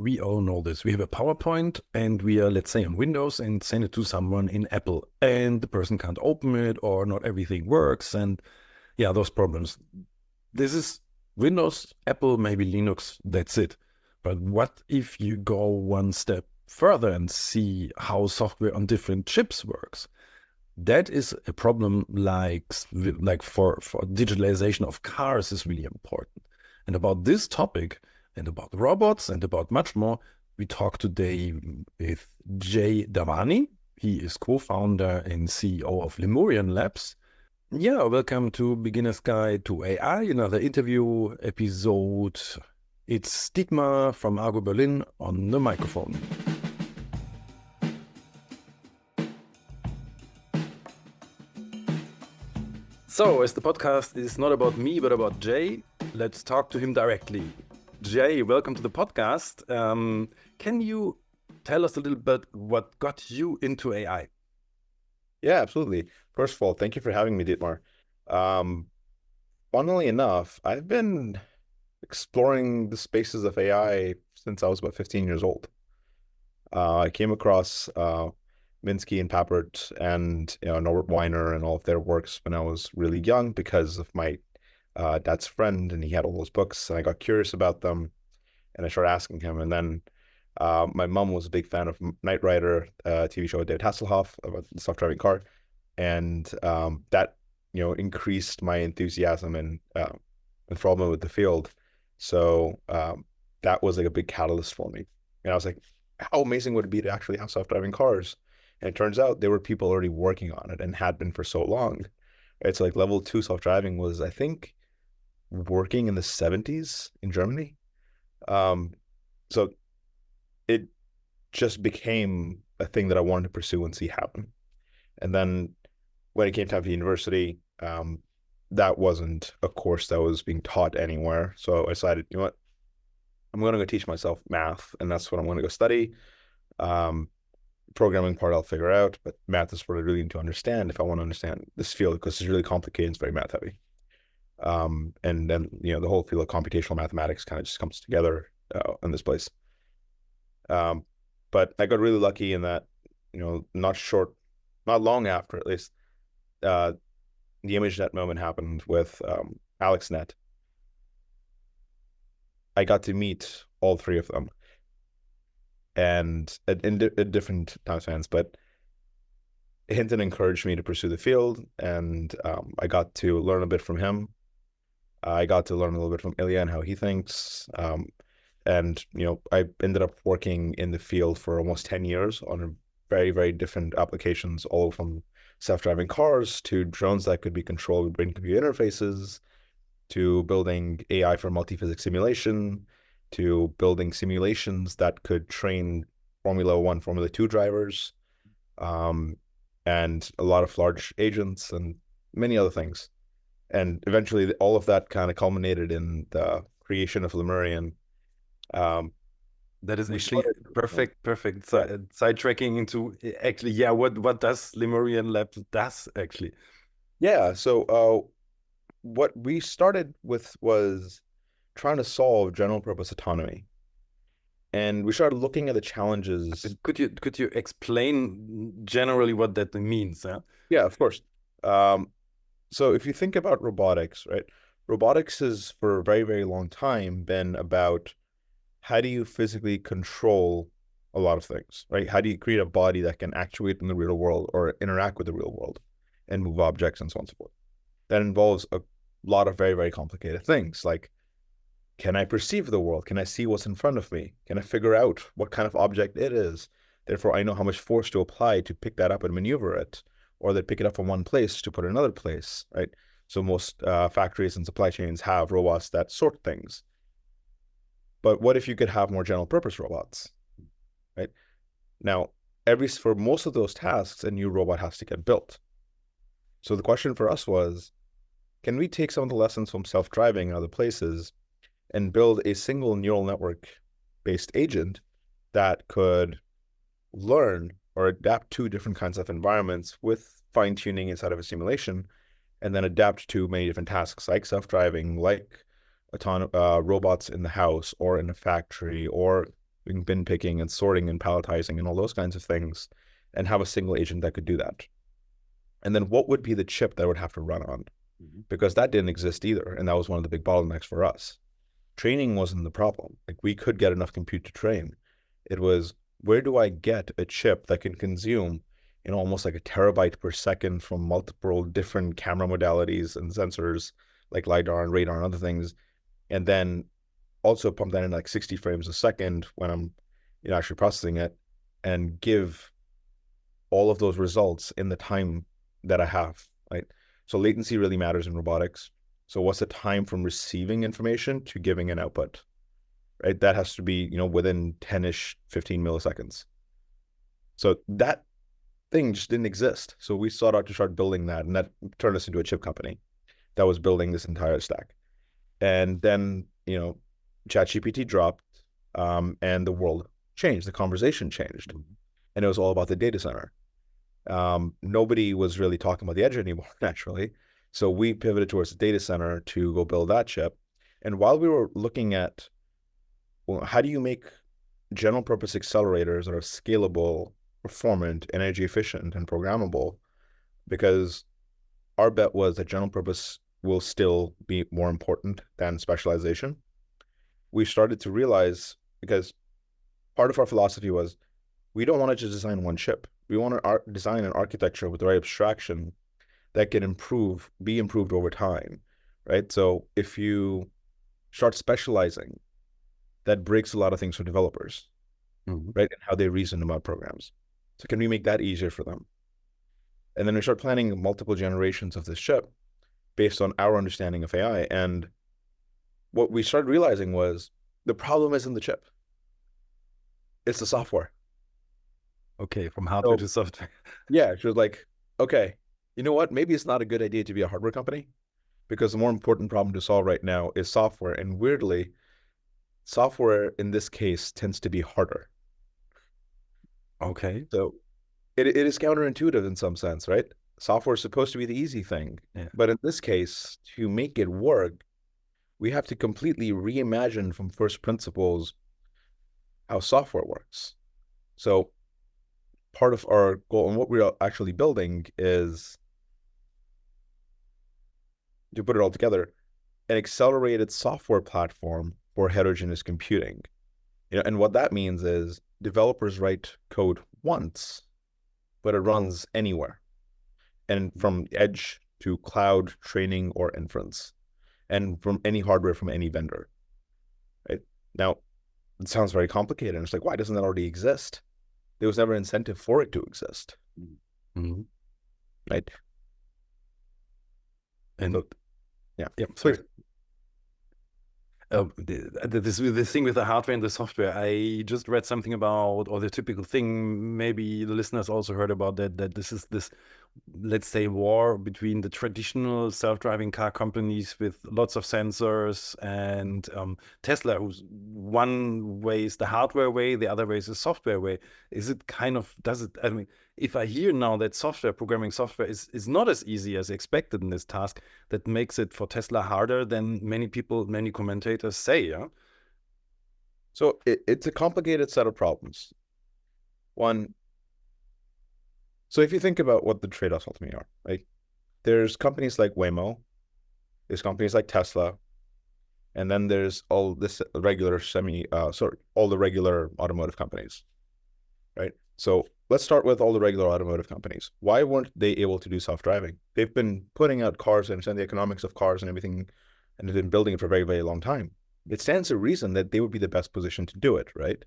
We all know this. We have a PowerPoint and we are, let's say, on Windows and send it to someone in Apple, and the person can't open it or not everything works. And yeah, those problems. This is Windows, Apple, maybe Linux. That's it. But what if you go one step further and see how software on different chips works? That is a problem like for digitalization of cars is really important. And about this topic and about robots and about much more, we talk today with Jay Dawani. He is co-founder and CEO of Lemurian Labs. Yeah, welcome to Beginner's Guide to AI, another interview episode. It's Dietmar from Argo Berlin on the microphone. So, as the podcast is not about me, but about Jay, let's talk to him directly. Jay, welcome to the podcast. Can you tell us a little bit what got you into AI? Yeah, absolutely. First of all, thank you for having me, Dietmar. Funnily enough, I've been exploring the spaces of AI since I was about 15 years old. I came across Minsky and Papert and Norbert Wiener and all of their works when I was really young because of my dad's friend, and he had all those books, and I got curious about them, and I started asking him. And then my mom was a big fan of Knight Rider, TV show with David Hasselhoff about the self-driving car, and that increased my enthusiasm and involvement with the field. So that was like a big catalyst for me. And I was like, how amazing would it be to actually have self-driving cars? And it turns out there were people already working on it and had been for so long. It's like level 2 self-driving was, I think, working in the 70s in Germany. So it just became a thing that I wanted to pursue and see happen. And then when it came time for university, that wasn't a course that was being taught anywhere. So I decided, you know what, I'm going to go teach myself math, and that's what I'm going to go study. Programming part I'll figure out, but math is what I really need to understand if I want to understand this field, because it's really complicated. It's very math heavy. And then, the whole field of computational mathematics kind of just comes together in this place. But I got really lucky in that, not long after at least, the ImageNet moment happened with AlexNet. I got to meet all three of them, and in different time spans, but Hinton encouraged me to pursue the field, and I got to learn a bit from him. I got to learn a little bit from Ilya and how he thinks. And I ended up working in the field for almost 10 years on very, very different applications, all from self-driving cars to drones that could be controlled with brain-computer interfaces, to building AI for multi-physics simulation, to building simulations that could train Formula 1, Formula 2 drivers, and a lot of large agents and many other things. And eventually all of that kind of culminated in the creation of Lemurian. That is actually perfect sidetracking into actually, yeah, what does Lemurian Labs does actually? Yeah, so what we started with was trying to solve general purpose autonomy. And we started looking at the challenges. Could you explain generally what that means? Yeah, of course. So if you think about robotics, right? Robotics has for a very, very long time been about how do you physically control a lot of things, right? How do you create a body that can actuate in the real world or interact with the real world and move objects and so on and so forth? That involves a lot of very, very complicated things, like, can I perceive the world? Can I see what's in front of me? Can I figure out what kind of object it is? Therefore, I know how much force to apply to pick that up and maneuver it, or that pick it up from one place to put it in another place, right? So most factories and supply chains have robots that sort things. But what if you could have more general purpose robots, right? Now, for most of those tasks, a new robot has to get built. So the question for us was, can we take some of the lessons from self-driving and other places and build a single neural network-based agent that could learn or adapt to different kinds of environments with fine-tuning inside of a simulation, and then adapt to many different tasks like self-driving, like robots in the house or in a factory, or doing bin picking and sorting and palletizing and all those kinds of things, and have a single agent that could do that. And then what would be the chip that would have to run on? Because that didn't exist either. And that was one of the big bottlenecks for us. Training wasn't the problem. Like, we could get enough compute to train. It was, where do I get a chip that can consume, almost like a terabyte per second from multiple different camera modalities and sensors like LiDAR and radar and other things, and then also pump that in like 60 frames a second when I'm actually processing it, and give all of those results in the time that I have, right? So latency really matters in robotics. So what's the time from receiving information to giving an output, right? That has to be, within 10-ish, 15 milliseconds. So that thing just didn't exist. So we sought out to start building that, and that turned us into a chip company that was building this entire stack. And then, ChatGPT dropped, and the world changed. The conversation changed, and it was all about the data center. Nobody was really talking about the edge anymore, naturally. So we pivoted towards the data center to go build that chip. And while we were looking at, well, how do you make general purpose accelerators that are scalable, performant, energy efficient, and programmable? Because our bet was that general purpose will still be more important than specialization. We started to realize, because part of our philosophy was, we don't want to just design one chip. We want to design an architecture with the right abstraction that can be improved over time, right? So if you start specializing, that breaks a lot of things for developers, right? And how they reason about programs. So can we make that easier for them? And then we start planning multiple generations of this chip based on our understanding of AI. And what we started realizing was, the problem isn't the chip. It's the software. Okay, from hardware to software. Yeah, she was like, okay, you know what? Maybe it's not a good idea to be a hardware company, because the more important problem to solve right now is software. And weirdly, software in this case tends to be harder. Okay. So it is counterintuitive in some sense, right? Software is supposed to be the easy thing. Yeah. But in this case, to make it work, we have to completely reimagine from first principles how software works. So part of our goal and what we're actually building is, to put it all together, an accelerated software platform for heterogeneous computing. And what that means is, developers write code once, but it runs anywhere, and from edge to cloud, training, or inference, and from any hardware from any vendor, right? Now, it sounds very complicated, and it's like, why doesn't that already exist? There was never incentive for it to exist, right? And so, yeah, sorry. This thing with the hardware and the software, I just read something about, or the typical thing, maybe the listeners also heard about that this is this, let's say, war between the traditional self-driving car companies with lots of sensors and Tesla, who's one way is the hardware way, the other way is the software way. Is it kind of, I mean, if I hear now that programming software is not as easy as expected in this task, that makes it for Tesla harder than many commentators say, yeah? So it's a complicated set of problems. One, so if you think about what the trade-offs ultimately are, right? There's companies like Waymo, there's companies like Tesla, and then there's all this regular all the regular automotive companies, right? So let's start with all the regular automotive companies. Why weren't they able to do self-driving? They've been putting out cars and understand the economics of cars and everything, and they've been building it for a very, very long time. It stands to reason that they would be the best position to do it, right?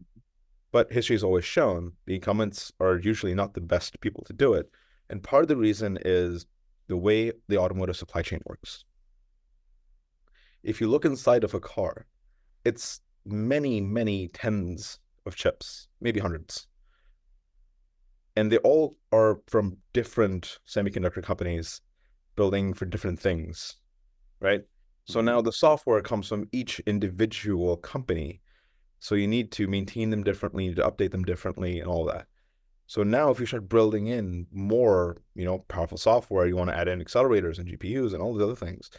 But history has always shown the incumbents are usually not the best people to do it. And part of the reason is the way the automotive supply chain works. If you look inside of a car, it's many, many tens of chips, maybe hundreds. And they all are from different semiconductor companies building for different things, right? So now the software comes from each individual company. So you need to maintain them differently, you need to update them differently, and all that. So now if you start building in more, powerful software, you want to add in accelerators and GPUs and all these other things,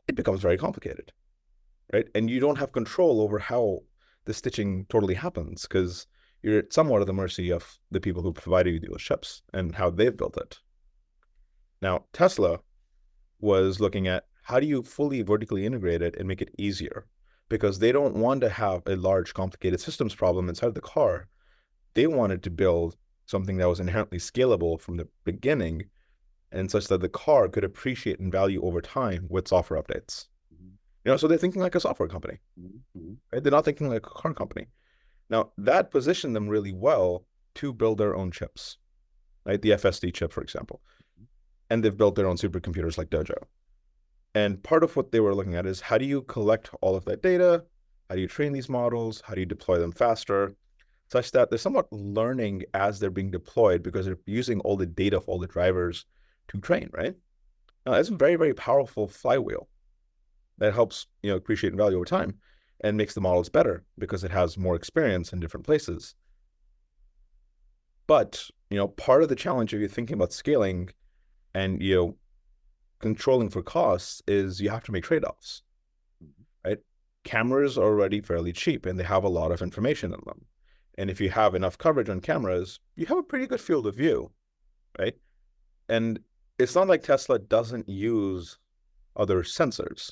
it becomes very complicated, right? And you don't have control over how the stitching totally happens, because you're somewhat at the mercy of the people who provided you those chips and how they've built it. Now, Tesla was looking at how do you fully vertically integrate it and make it easier, because they don't want to have a large, complicated systems problem inside the car. They wanted to build something that was inherently scalable from the beginning, and such that the car could appreciate in value over time with software updates. So they're thinking like a software company, right? They're not thinking like a car company. Now, that positioned them really well to build their own chips, right? The FSD chip, for example. And they've built their own supercomputers like Dojo. And part of what they were looking at is, how do you collect all of that data? How do you train these models? How do you deploy them faster? Such that they're somewhat learning as they're being deployed, because they're using all the data of all the drivers to train, right? Now, that's a very, very powerful flywheel that helps, appreciate value over time and makes the models better because it has more experience in different places. But, part of the challenge if you're thinking about scaling and, controlling for costs is you have to make trade-offs, right? Cameras are already fairly cheap and they have a lot of information in them. And if you have enough coverage on cameras, you have a pretty good field of view, right? And it's not like Tesla doesn't use other sensors,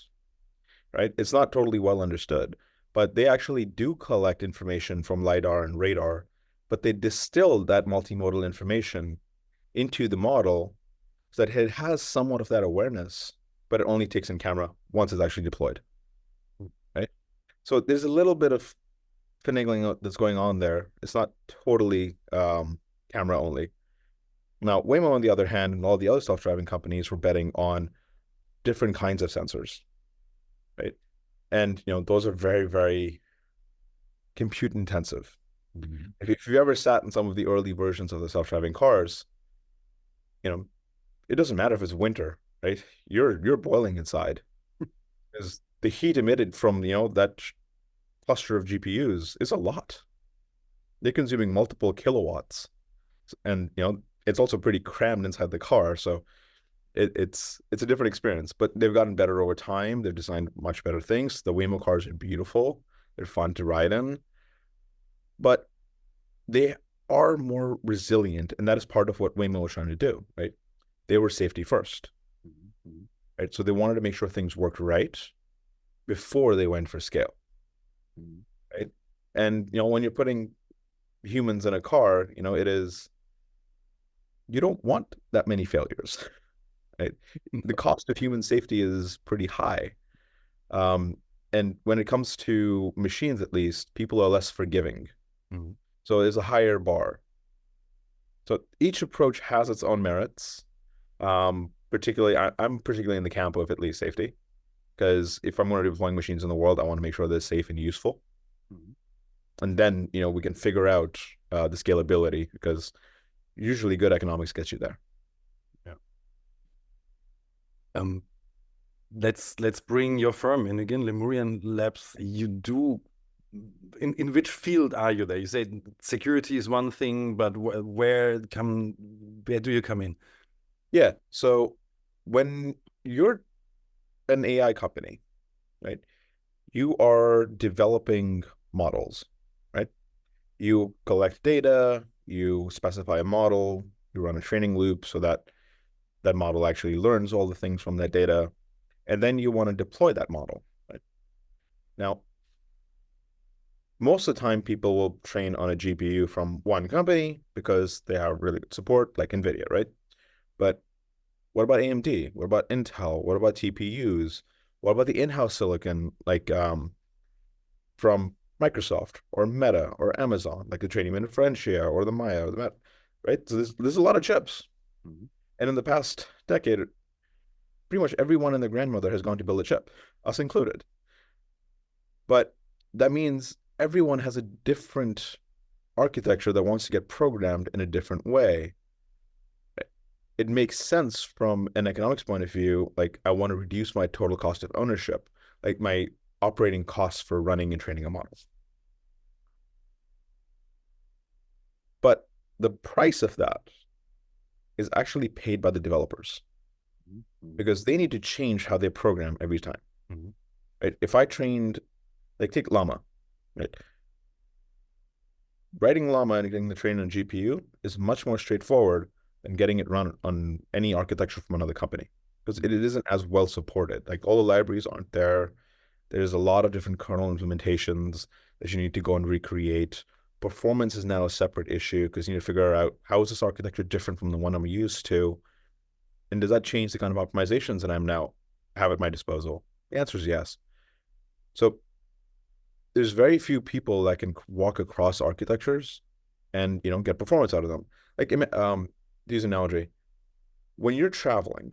right? It's not totally well understood, but they actually do collect information from LiDAR and radar, but they distill that multimodal information into the model so that it has somewhat of that awareness, but it only takes in camera once it's actually deployed, right? So there's a little bit of finagling that's going on there. It's not totally camera only. Now, Waymo, on the other hand, and all the other self-driving companies were betting on different kinds of sensors, right? And, those are very, very compute intensive. If you ever sat in some of the early versions of the self-driving cars, it doesn't matter if it's winter, right? You're boiling inside because the heat emitted from, that cluster of GPUs is a lot. They're consuming multiple kilowatts, and, it's also pretty crammed inside the car. So it's a different experience, but they've gotten better over time. They've designed much better things. The Waymo cars are beautiful. They're fun to ride in, but they are more resilient. And that is part of what Waymo was trying to do, right? They were safety first, right? So they wanted to make sure things worked right before they went for scale, right? And, when you're putting humans in a car, you don't want that many failures. Right? The cost of human safety is pretty high. And when it comes to machines, at least, people are less forgiving. So there's a higher bar. So each approach has its own merits. I'm particularly in the camp of at least safety, because if I'm going to be deploying machines in the world, I want to make sure they're safe and useful. And then, we can figure out the scalability, because usually good economics gets you there. Let's bring your firm in again, Lemurian Labs. You do in which field are you there? You said security is one thing, but where do you come in? Yeah. So when you're an AI company, right, you are developing models, right? You collect data, you specify a model, you run a training loop so that that model actually learns all the things from that data, and then you want to deploy that model, right? Now, most of the time, people will train on a GPU from one company because they have really good support, like NVIDIA, right? But what about AMD? What about Intel? What about TPUs? What about the in-house silicon, like from Microsoft or Meta or Amazon, like the Training Inferentia or the Maya or the Meta, right? So there's a lot of chips. And in the past decade, pretty much everyone and their grandmother has gone to build a chip, us included. But that means everyone has a different architecture that wants to get programmed in a different way. It makes sense from an economics point of view, like I want to reduce my total cost of ownership, like my operating costs for running and training a model. But the price of that is actually paid by the developers, because they need to change how they program every time. Right? If I trained, like take Llama, right? writing Llama and getting the train on GPU is much more straightforward than getting it run on any architecture from another company because it isn't as well supported. Like all the libraries aren't there. There's a lot of different kernel implementations that you need to go and recreate. Performance is now a separate issue because you need to figure out how is this architecture different from the one I'm used to, and does that change the kind of optimizations that I'm now have at my disposal? The answer is yes. So there's very few people that can walk across architectures and get performance out of them. Like to use an analogy, when you're traveling,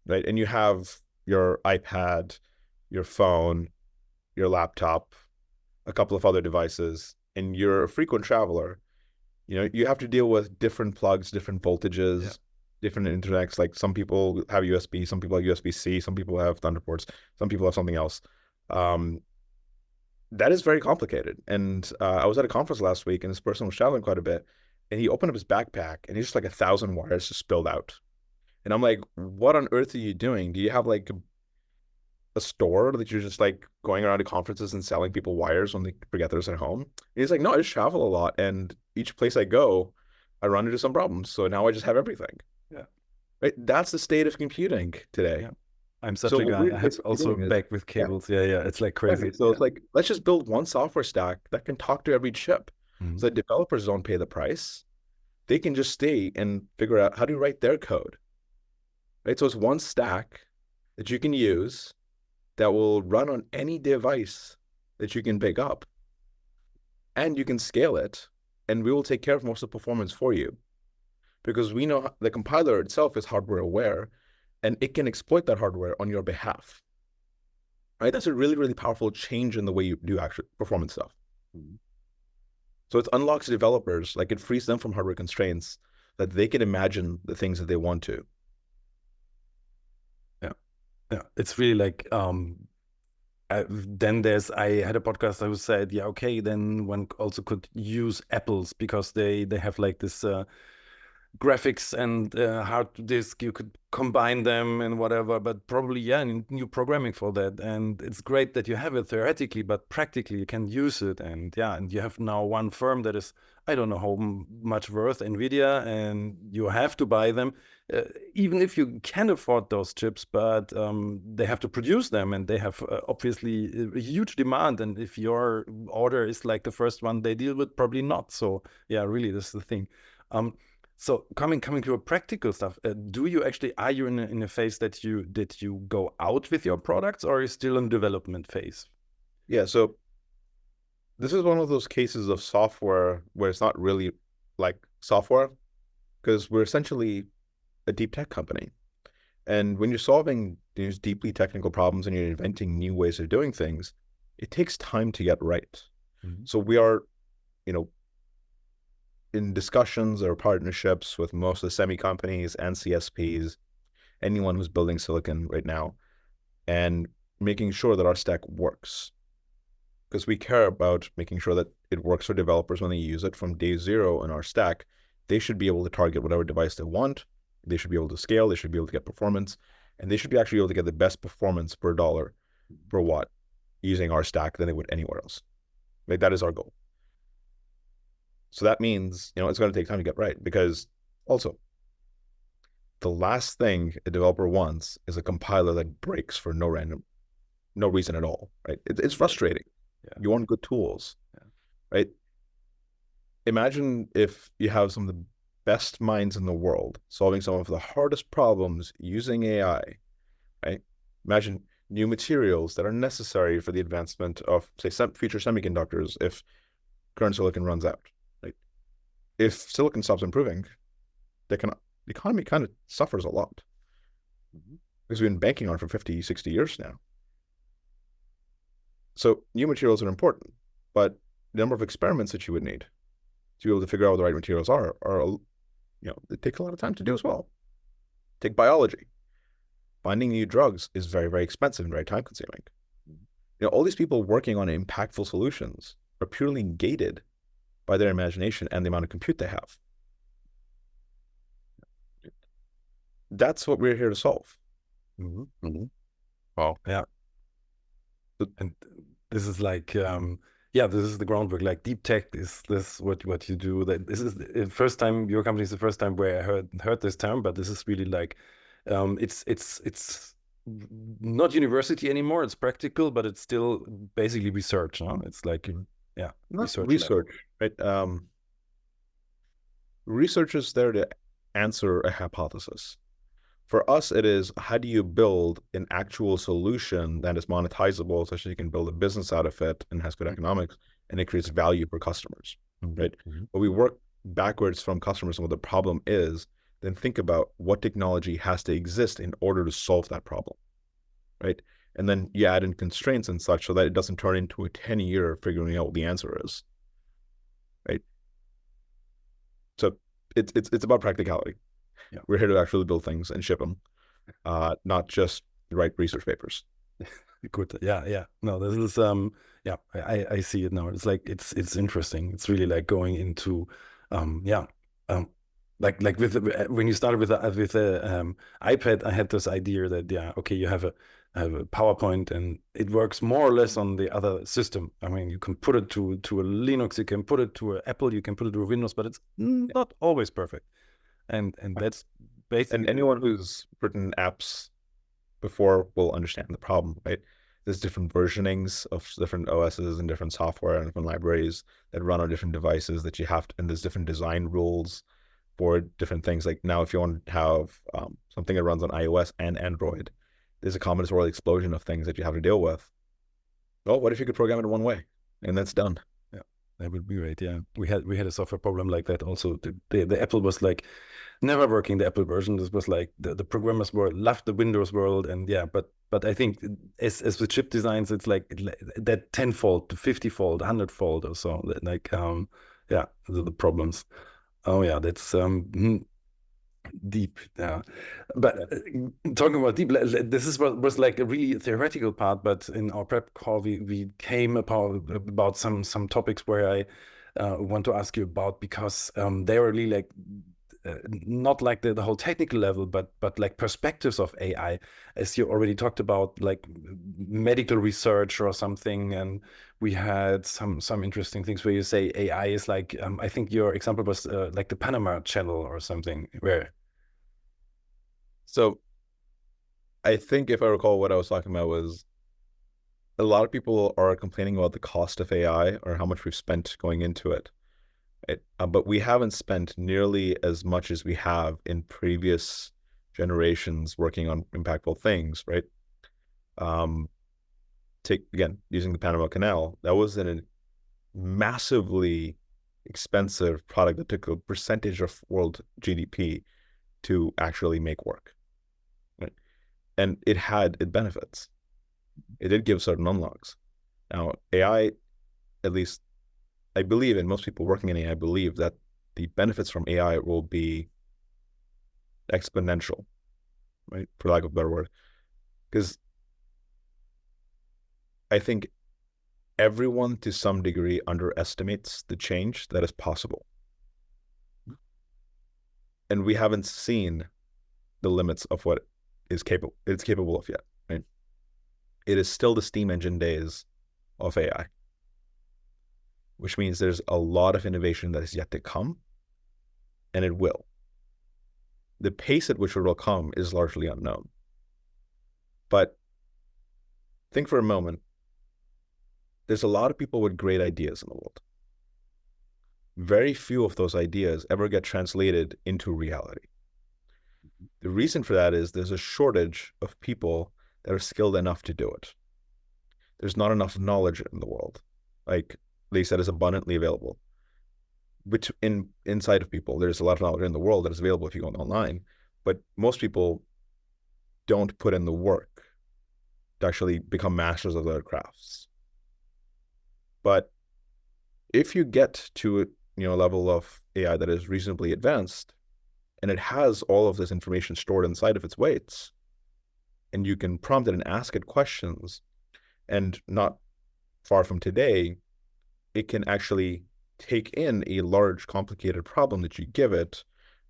right, and you have your iPad, your phone, your laptop, a couple of other devices, and you're a frequent traveler, you have to deal with different plugs, different voltages, different interconnects. Like some people have USB, some people have USB-C, some people have Thunderports, some people have something else. That is very complicated. And I was at a conference last week, and this person was traveling quite a bit, and he opened up his backpack, and he's just like 1,000 wires just spilled out. And I'm like, what on earth are you doing? Do you have like a store that you're just like going around to conferences and selling people wires when they forget theirs at home? And he's like, no, I just travel a lot, and each place I go, I run into some problems. So now I just have everything. Yeah. Right? That's the state of computing today. Yeah. I'm such a guy. I have also back with cables. Yeah, it's like crazy. Exactly. So it's like, let's just build one software stack that can talk to every chip. So that developers don't pay the price. They can just stay and figure out how to write their code. Right? So it's one stack that you can use that will run on any device that you can pick up. And you can scale it, and we will take care of most of the performance for you. Because we know the compiler itself is hardware aware, and it can exploit that hardware on your behalf. Right? That's a really, really powerful change in the way you do actual performance stuff. So it unlocks developers, like it frees them from hardware constraints that they can imagine the things that they want to. Yeah. It's really like, then I had a podcast who said, yeah, okay, then one also could use apples because they have like this graphics and hard disk, you could combine them and whatever, but probably new programming for that. And it's great that you have it theoretically, but practically you can use it. And and you have now one firm that is, I don't know how much worth, Nvidia, and you have to buy them, even if you can afford those chips, but they have to produce them, and they have obviously a huge demand. And if your order is like the first one they deal with, probably not. So really, this is the thing. So coming to a practical stuff, are you in a phase that you go out with your products, or are you still in development phase? Yeah, so this is one of those cases of software where it's not really like software, because we're essentially a deep tech company. And when you're solving these deeply technical problems and you're inventing new ways of doing things, it takes time to get right. So we are, in discussions or partnerships with most of the semi companies and CSPs, anyone who's building silicon right now, and making sure that our stack works. Because we care about making sure that it works for developers when they use it from day zero in our stack. They should be able to target whatever device they want. They should be able to scale. They should be able to get performance. And they should be actually able to get the best performance per dollar per watt using our stack than they would anywhere else. Like, that is our goal. So that means, it's going to take time to get right, because also the last thing a developer wants is a compiler that breaks for no reason at all, right? It's frustrating. You want good tools, right? Imagine if you have some of the best minds in the world solving some of the hardest problems using AI, right? Imagine new materials that are necessary for the advancement of, say, future semiconductors if current silicon runs out. If silicon stops improving, the economy kind of suffers a lot, because we've been banking on it for 50, 60 years now. So new materials are important, but the number of experiments that you would need to be able to figure out what the right materials are, it takes a lot of time to do as well. Take biology. Finding new drugs is very, very expensive and very time consuming. All these people working on impactful solutions are purely gated by their imagination and the amount of compute they have. That's what we're here to solve. Wow. Yeah. And this is like, yeah, this is the groundwork. Like deep tech is this what you do. That this is the first time your company is the first time where I heard this term, but this is really like it's not university anymore. It's practical, but it's still basically research. No? It's like yeah, Not research level. research, right? Research is there to answer a hypothesis. For us, it is how do you build an actual solution that is monetizable such that you can build a business out of it and has good economics and it creates value for customers, right? But we work backwards from customers and what the problem is, then think about what technology has to exist in order to solve that problem, right? And then you add in constraints and such so that it doesn't turn into a 10-year figuring out what the answer is, right? So it's about practicality. Yeah. We're here to actually build things and ship them, not just write research papers. Good. Yeah, yeah. No, this is yeah, I see it now. It's like it's interesting. It's really like going into yeah. Like with when you started with the iPad, I had this idea that yeah, okay, you have a PowerPoint and it works more or less on the other system. I mean, you can put it to a Linux, you can put it to a Apple, you can put it to a Windows, but it's not always perfect. And that's basically And anyone who's written apps before will understand the problem, right? There's different versionings of different OSs and different software and different libraries that run on different devices that you have to, and there's different design rules for different things. Like now, if you want to have something that runs on iOS and Android, there's a combinatorial explosion of things that you have to deal with. Well, what if you could program it one way and that's done? yeah, that would be great. Yeah, we had a software problem like that also. The Apple was like never working, the Apple version. This was like the programmers were loved the Windows world, and yeah, but I think as with chip designs, it's like that tenfold to 50-fold, 100-fold or so. Like yeah, the problems. Oh yeah, that's deep. Yeah, but talking about deep, this is what was like a really theoretical part. But in our prep call, we came about some topics where I want to ask you about because they were really like not like the whole technical level, but like perspectives of AI, as you already talked about, like medical research or something. And we had some interesting things where you say AI is like I think your example was like the Panama Channel or something, where So I think if I recall what I was talking about was a lot of people are complaining about the cost of AI or how much we've spent going into it. But we haven't spent nearly as much as we have in previous generations working on impactful things, right? Take again, using the Panama Canal, that was a massively expensive product that took a percentage of world GDP to actually make work, right? And it benefits. It did give certain unlocks. Now, AI, at least I believe, and most people working in AI believe that the benefits from AI will be exponential, right? For lack of a better word. Because I think everyone to some degree underestimates the change that is possible. And we haven't seen the limits of what it's capable of yet, right? It is still the steam engine days of AI, which means there's a lot of innovation that is yet to come, and it will. The pace at which it will come is largely unknown. But think for a moment, there's a lot of people with great ideas in the world. Very few of those ideas ever get translated into reality. The reason for that is there's a shortage of people that are skilled enough to do it. There's not enough knowledge in the world, like they said, is abundantly available. Which inside of people, there's a lot of knowledge in the world that is available if you go online, but most people don't put in the work to actually become masters of their crafts. But if you get to a level of AI that is reasonably advanced, and it has all of this information stored inside of its weights, and you can prompt it and ask it questions, and not far from today, it can actually take in a large, complicated problem that you give it,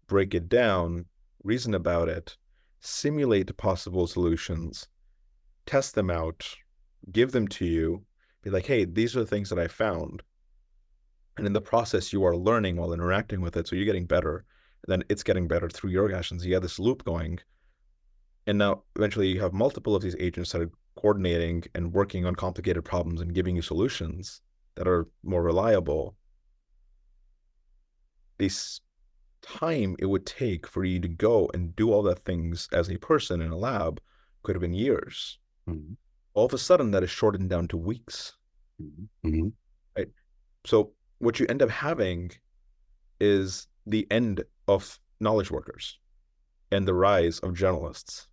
break it down, reason about it, simulate possible solutions, test them out, give them to you, Be like, hey, these are the things that I found. And in the process, you are learning while interacting with it. So you're getting better. And then it's getting better through your actions. You have this loop going. And now eventually you have multiple of these agents that are coordinating and working on complicated problems and giving you solutions that are more reliable. This time it would take for you to go and do all that things as a person in a lab could have been years. Mm-hmm. All of a sudden, that is shortened down to weeks. Mm-hmm. Right? So what you end up having is the end of knowledge workers and the rise of journalists,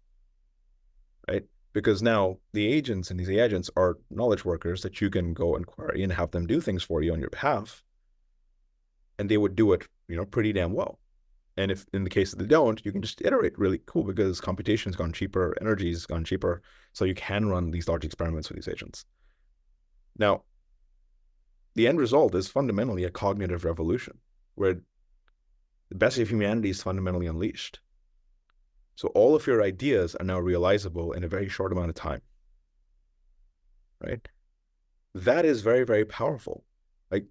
right? Because now the agents and these agents are knowledge workers that you can go and query and have them do things for you on your behalf. And they would do it, pretty damn well. And if in the case that they don't, you can just iterate really cool because computation's gone cheaper, energy's gone cheaper. So you can run these large experiments with these agents. Now, the end result is fundamentally a cognitive revolution where the best of humanity is fundamentally unleashed. So all of your ideas are now realizable in a very short amount of time, right? That is very, very powerful. Like,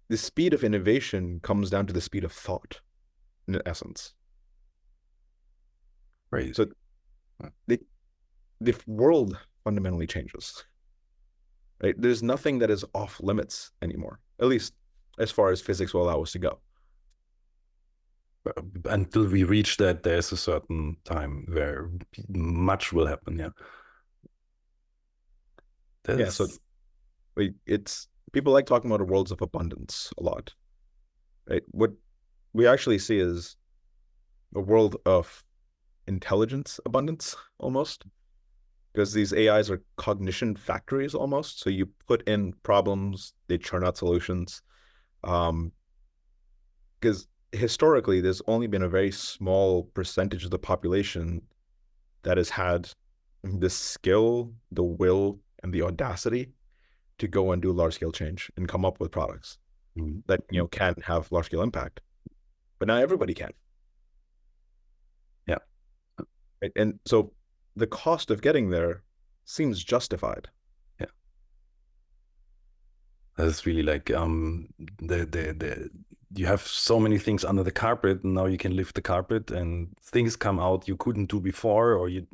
the speed of innovation comes down to the speed of thought, in essence. Right. So the world fundamentally changes, right? There's nothing that is off limits anymore, at least as far as physics will allow us to go. Until we reach that, there's a certain time where much will happen. Yeah. Yeah. So it's people like talking about worlds of abundance a lot, right? What we actually see is a world of intelligence abundance almost, because these AIs are cognition factories almost. So you put in problems, they churn out solutions. Because historically, there's only been a very small percentage of the population that has had the skill, the will, and the audacity to go and do large scale change and come up with products that can have large scale impact. But now everybody can. Yeah. And so the cost of getting there seems justified. Yeah. That's really like you have so many things under the carpet, and now you can lift the carpet and things come out you couldn't do before, or you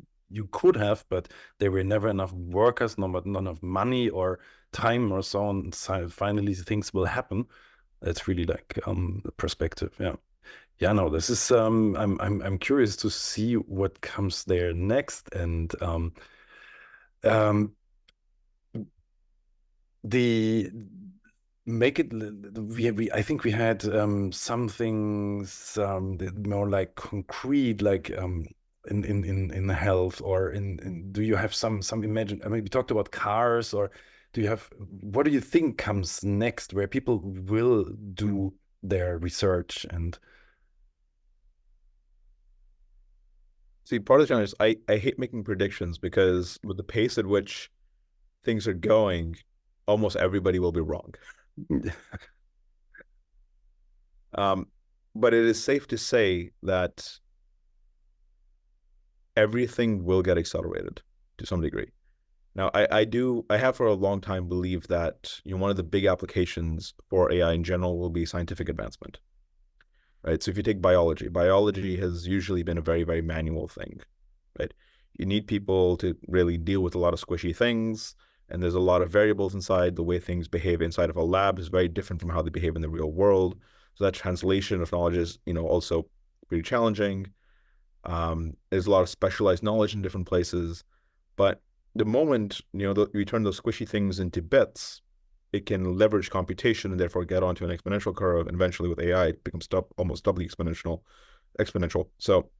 could have, but there were never enough workers, not enough money or time or so on. So finally things will happen. That's really like the perspective. Yeah. Yeah, no, this is I'm curious to see what comes there next. And the make it we I think we had some things that more like concrete, like in health, or in do you have some imagine, I mean, we talked about cars, or do you have, what do you think comes next where people will do their research? And See, part of the challenge is I hate making predictions because with the pace at which things are going, almost everybody will be wrong. But it is safe to say that everything will get accelerated to some degree. Now, I have for a long time believed that one of the big applications for AI in general will be scientific advancement, right? So if you take biology has usually been a very, very manual thing, right? You need people to really deal with a lot of squishy things, and there's a lot of variables inside. The way things behave inside of a lab is very different from how they behave in the real world. So that translation of knowledge is, also pretty challenging. There's a lot of specialized knowledge in different places, but the moment, we turn those squishy things into bits, it can leverage computation and therefore get onto an exponential curve. And eventually with AI, it becomes almost doubly exponential. So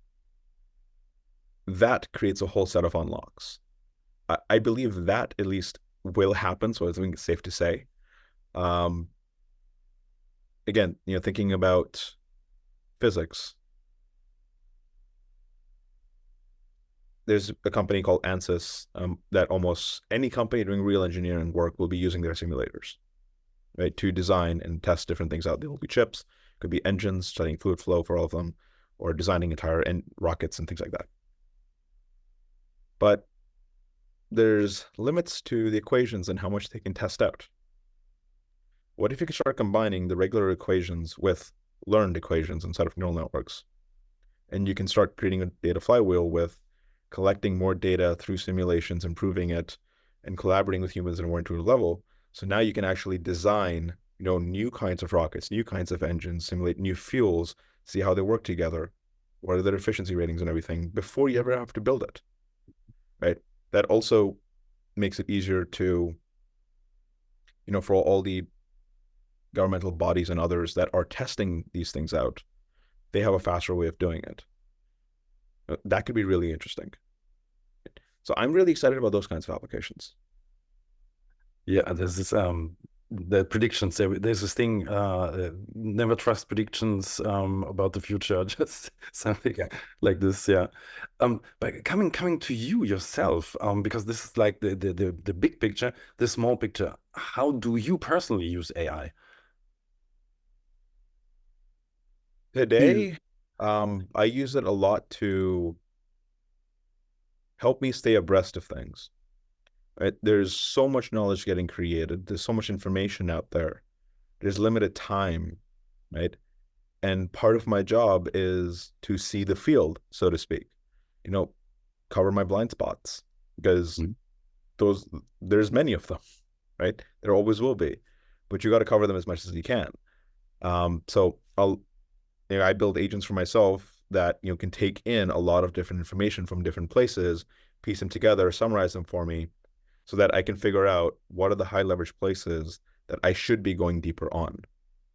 that creates a whole set of unlocks. I believe that at least will happen. So I think it's safe to say. Again, thinking about physics, there's a company called ANSYS that almost any company doing real engineering work will be using their simulators, right, to design and test different things out. There will be chips, could be engines, studying fluid flow for all of them, or designing entire rockets and things like that. But there's limits to the equations and how much they can test out. What if you could start combining the regular equations with learned equations inside of neural networks? And you can start creating a data flywheel with collecting more data through simulations, improving it, and collaborating with humans at a more intuitive level. So now you can actually design, new kinds of rockets, new kinds of engines, simulate new fuels, see how they work together, what are their efficiency ratings and everything before you ever have to build it, right? That also makes it easier to, for all the governmental bodies and others that are testing these things out, they have a faster way of doing it. That could be really interesting. So I'm really excited about those kinds of applications. Yeah, there's this the predictions. There's this thing, never trust predictions about the future, just something Yeah. like this. Yeah. But coming to you yourself, because this is like the big picture, the small picture. How do you personally use AI? Today, I use it a lot to help me stay abreast of things. Right? There's so much knowledge getting created. There's so much information out there. There's limited time, right? And part of my job is to see the field, so to speak. Cover my blind spots because Mm. there's many of them, right? There always will be, but you got to cover them as much as you can. So I build agents for myself that can take in a lot of different information from different places, piece them together, summarize them for me, so that I can figure out what are the high leverage places that I should be going deeper on,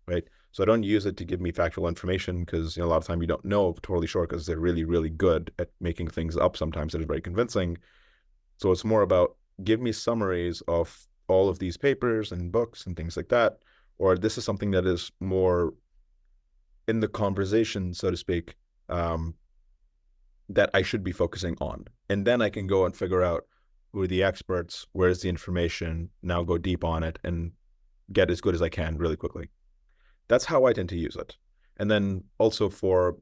right? So I don't use it to give me factual information because a lot of time you don't know totally sure because they're really, really good at making things up sometimes that is very convincing. So it's more about give me summaries of all of these papers and books and things like that, or this is something that is more in the conversation, so to speak, that I should be focusing on. And then I can go and figure out who are the experts, where's the information, now go deep on it and get as good as I can really quickly. That's how I tend to use it. And then also for,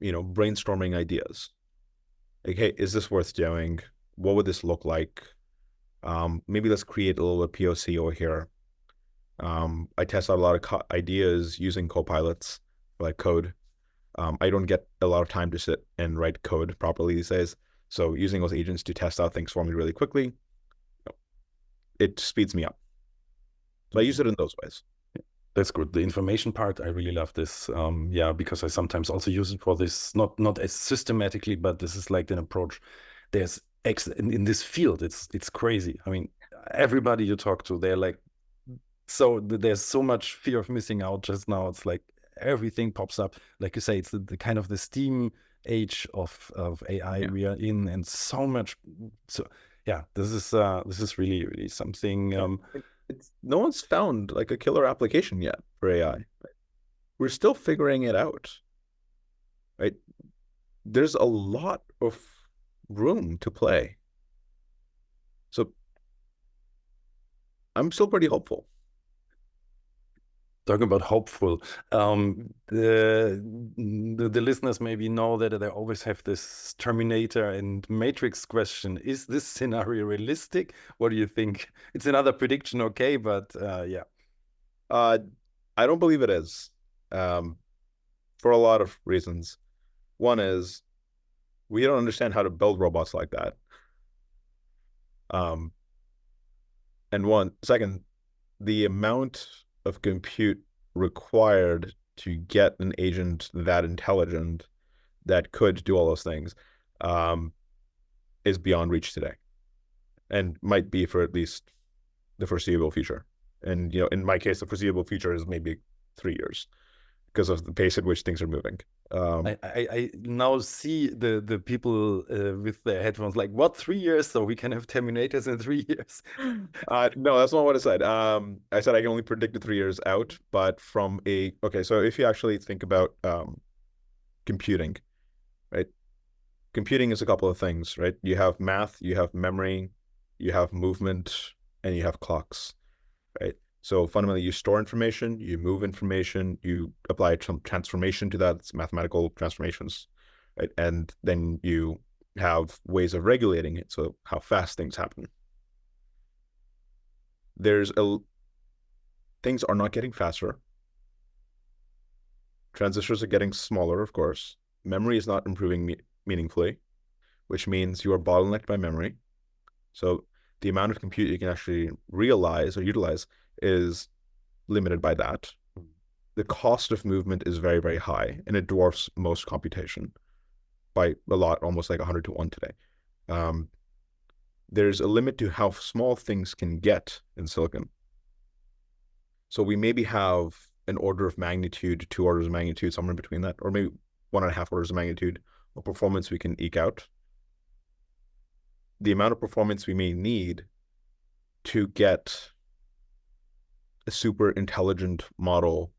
brainstorming ideas. Like, hey, is this worth doing? What would this look like? Maybe let's create a little POC over here. I test out a lot of ideas using copilots, like code. I don't get a lot of time to sit and write code properly these days. So using those agents to test out things for me really quickly, it speeds me up. So I use it in those ways. That's good. The information part, I really love this. Yeah, because I sometimes also use it for this, not as systematically, but this is like an approach. There's in this field, it's crazy. I mean, everybody you talk to, they're like, so there's so much fear of missing out just now. It's like everything pops up. Like you say, it's the kind of the steam age of AI Yeah. we are in, and so much. So yeah, this is really really something. It's no one's found like a killer application yet for AI. We're still figuring it out, right? There's a lot of room to play. So I'm still pretty hopeful. Talking about hopeful, the listeners maybe know that I always have this Terminator and Matrix question. Is this scenario realistic? What do you think? It's another prediction, okay, but yeah. I don't believe it is, for a lot of reasons. One is we don't understand how to build robots like that. And second, the amount of compute required to get an agent that intelligent that could do all those things is beyond reach today and might be for at least the foreseeable future. And, in my case, the foreseeable future is maybe 3 years because of the pace at which things are moving. I now see the people with their headphones like, what, 3 years? So we can have Terminators in 3 years. No, that's not what I said. I said I can only predict the 3 years out, but okay, so if you actually think about computing, right? Computing is a couple of things, right? You have math, you have memory, you have movement, and you have clocks, right? So fundamentally, you store information, you move information, you apply some transformation to that. It's mathematical transformations, right? And then you have ways of regulating it, so how fast things happen. Things are not getting faster. Transistors are getting smaller, of course. Memory is not improving meaningfully, which means you are bottlenecked by memory. So the amount of compute you can actually realize or utilize is limited by that. The cost of movement is very, very high, and it dwarfs most computation by a lot, almost like 100 to 1 today. There's a limit to how small things can get in silicon. So we maybe have an order of magnitude, 2 orders of magnitude, somewhere in between that, or maybe 1.5 orders of magnitude of performance we can eke out. The amount of performance we may need to get a super intelligent model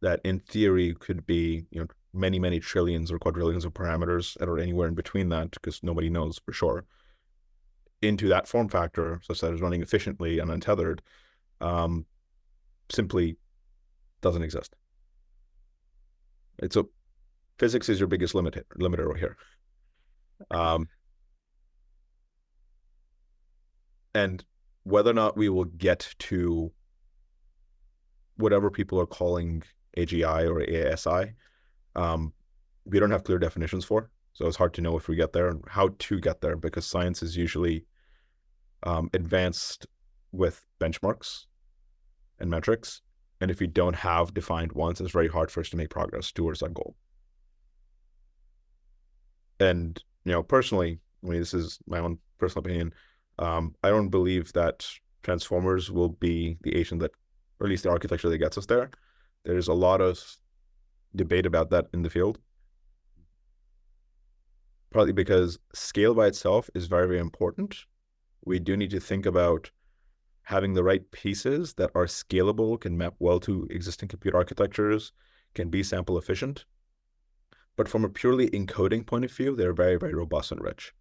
that in theory could be, many, many trillions or quadrillions of parameters or anywhere in between that, because nobody knows for sure, into that form factor such that it's running efficiently and untethered, simply doesn't exist. So physics is your biggest limiter here. And whether or not we will get to whatever people are calling AGI or ASI, we don't have clear definitions for. So it's hard to know if we get there and how to get there, because science is usually advanced with benchmarks and metrics. And if we don't have defined ones, it's very hard for us to make progress towards that goal. And, personally, this is my own personal opinion, I don't believe that transformers will be the agent that, or at least the architecture that gets us there. There's a lot of debate about that in the field. Partly because scale by itself is very, very important. We do need to think about having the right pieces that are scalable, can map well to existing compute architectures, can be sample efficient. But from a purely encoding point of view, they're very, very robust and rich.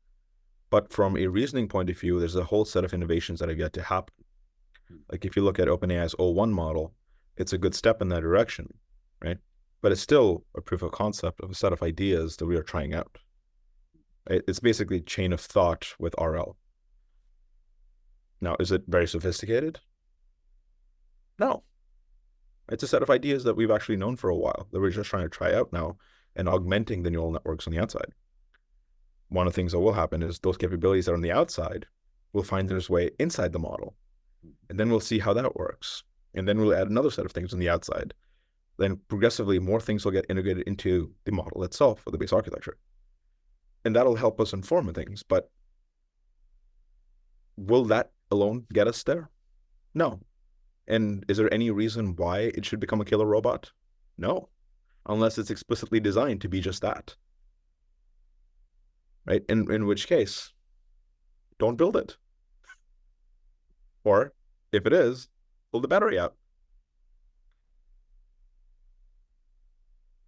But from a reasoning point of view, there's a whole set of innovations that have yet to happen. Like if you look at OpenAI's O1 model, it's a good step in that direction, right? But it's still a proof of concept of a set of ideas that we are trying out. It's basically chain of thought with RL. Now, is it very sophisticated? No. It's a set of ideas that we've actually known for a while that we're just trying to try out now and augmenting the neural networks on the outside. One of the things that will happen is those capabilities that are on the outside will find their way inside the model. And then we'll see how that works. And then we'll add another set of things on the outside. Then progressively, more things will get integrated into the model itself or the base architecture. And that'll help us inform things. But will that alone get us there? No. And is there any reason why it should become a killer robot? No. Unless it's explicitly designed to be just that. Right? In which case, don't build it. Or if it is, pull the battery out.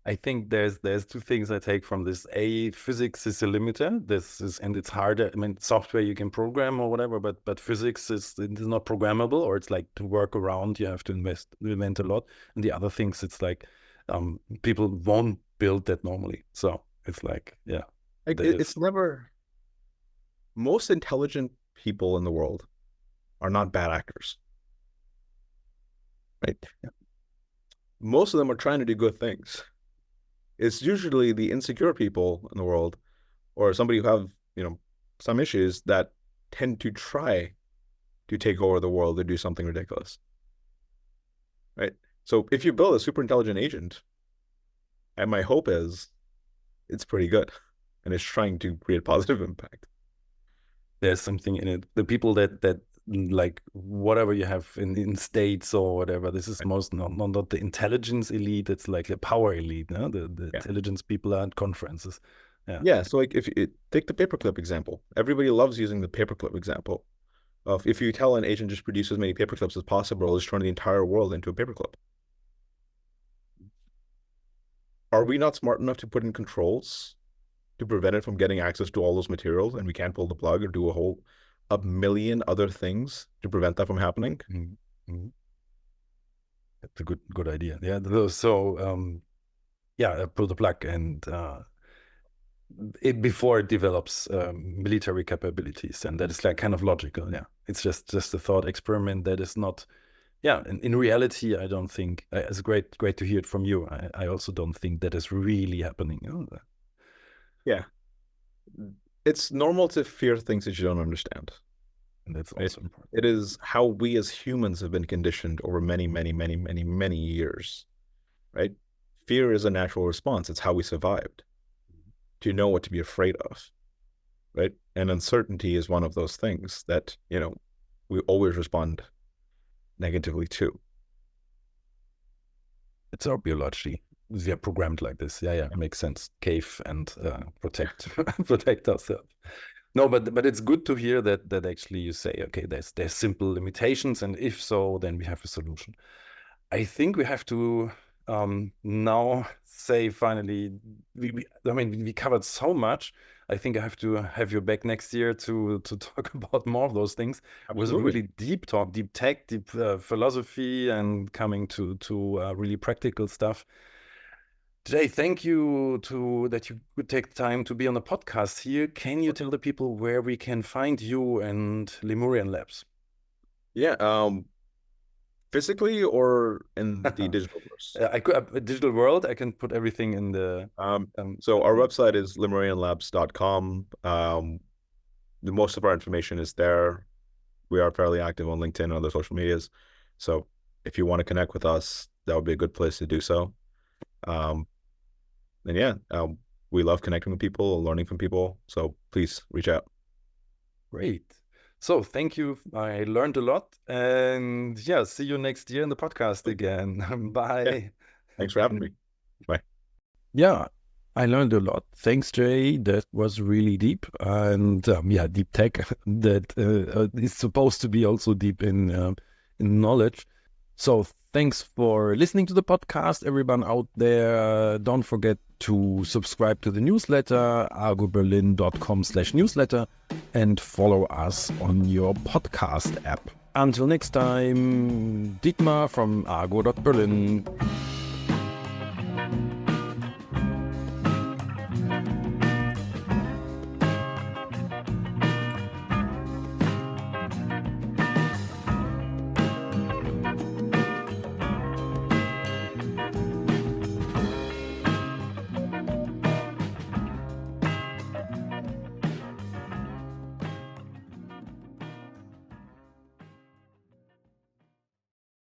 I think there's 2 things I take from this. A, physics is a limiter. And it's harder. I mean, software you can program or whatever, but physics is not programmable, or it's like to work around, you have to invent a lot. And the other things, it's like people won't build that normally. So it's like, yeah. It's never. Most intelligent people in the world are not bad actors. Right? Yeah. Most of them are trying to do good things. It's usually the insecure people in the world, or somebody who have, some issues, that tend to try to take over the world or do something ridiculous. Right? So if you build a super intelligent agent, and my hope is it's pretty good and it's trying to create positive impact. There's something in it. The people that like whatever you have in states or whatever, this is most not the intelligence elite, it's like the power elite, no? The intelligence people are at conferences. Yeah, so like if you take the paperclip example, everybody loves using the paperclip example of if you tell an agent just produce as many paperclips as possible, it'll just turn the entire world into a paperclip. Are we not smart enough to put in controls to prevent it from getting access to all those materials, and we can't pull the plug or do a million other things to prevent that from happening? Mm-hmm. That's a good idea. Yeah. So pull the plug, and before it develops military capabilities, and that is like kind of logical. Yeah, it's just a thought experiment that is not. Yeah, in reality, I don't think it's great to hear it from you. I also don't think that is really happening. Yeah, it's normal to fear things that you don't understand. And that's also important. It is how we as humans have been conditioned over many, many, many, many, many years, right? Fear is a natural response. It's how we survived. To know what to be afraid of, right? And uncertainty is one of those things that, we always respond negatively to. It's our biology. We are programmed like this. Yeah, makes sense. Cave and protect protect ourselves. No, but it's good to hear that actually you say, okay, there's simple limitations, and if so, then we have a solution. I think we have to now say finally, we covered so much. I think I have to have you back next year to talk about more of those things. It was a really deep talk, deep tech, deep philosophy, and coming to really practical stuff. Jay, thank you that you could take time to be on the podcast here. Can you tell the people where we can find you and Lemurian Labs? Yeah, physically or in the digital world? I could digital world. I can put everything in the. So our website is lemurianlabs.com. The most of our information is there. We are fairly active on LinkedIn and other social medias. So if you want to connect with us, that would be a good place to do so. And yeah, we love connecting with people, learning from people. So please reach out. Great. So thank you. I learned a lot, and yeah, see you next year in the podcast again. Bye. Yeah. Thanks for having me. Bye. Yeah, I learned a lot. Thanks, Jay. That was really deep, and deep tech that is supposed to be also deep in knowledge. So thanks for listening to the podcast, everyone out there. Don't forget to subscribe to the newsletter, argoberlin.com/newsletter, and follow us on your podcast app. Until next time, Dietmar from argo.berlin.